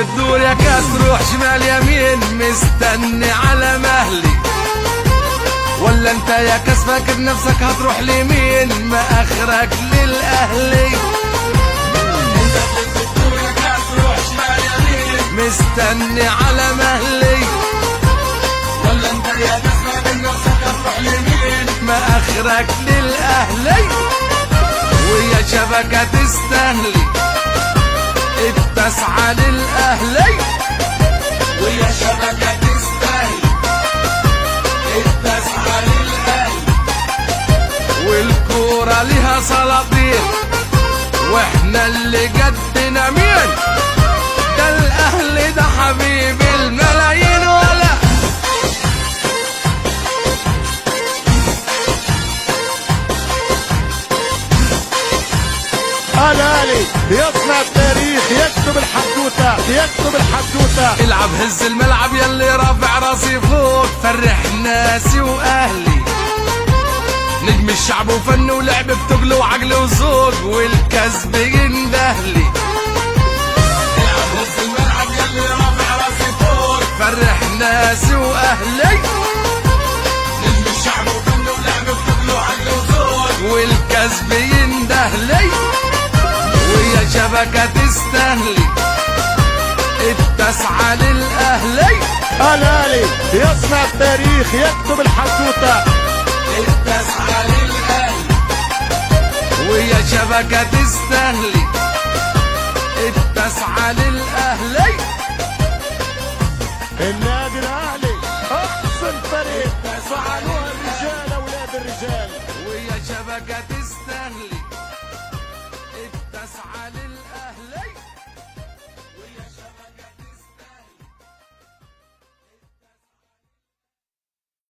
الدور يا كاس روح شمال يمين مستني على مهلي، ولا انت يا كاس فاكر نفسك هتروح لمين؟ ما اخرك للاهلي. انت في الدور يا كاس روح شمال يمين مستني على مهلي، ولا انت يا كاس فاكر نفسك هتروح لمين؟ ما اخرك للاهلي. ويا شبكة تستهلي التسعة للاهلي، ويا شبكة تستهلي التسعة للاهلي. والكورة لها صلاطين واحنا اللي قدنا مين؟ ده الاهلي ده حبيب الملايين. ولا الاهلي يصنع التاريخ، يكتب الحدوته، يكتب الحدوته. العب هز الملعب يلي رافع راسي فوق، فرح ناسي واهلي. نجم الشعب وفن ولعب بتقل وعقل وذوق، والكسب يندهلي. العب هز الملعب يلي رافع راسي فوق، فرح ناسي واهلي. نجم الشعب وفن ولعب بتقل وعقل وذوق، والكسب يندهلي. ويا شبكة تستهلي التسعة للاهلي. الاهلي يصنع التاريخ، يكتب الحدوته، التسعة للاهلي. ويا شبكة تستهلي التسعة للاهلي. النادي الاهلي احسن فريق، فعلوها الرجال اولاد الرجال. ويا شبكة تستهلي التسعة للاهلي.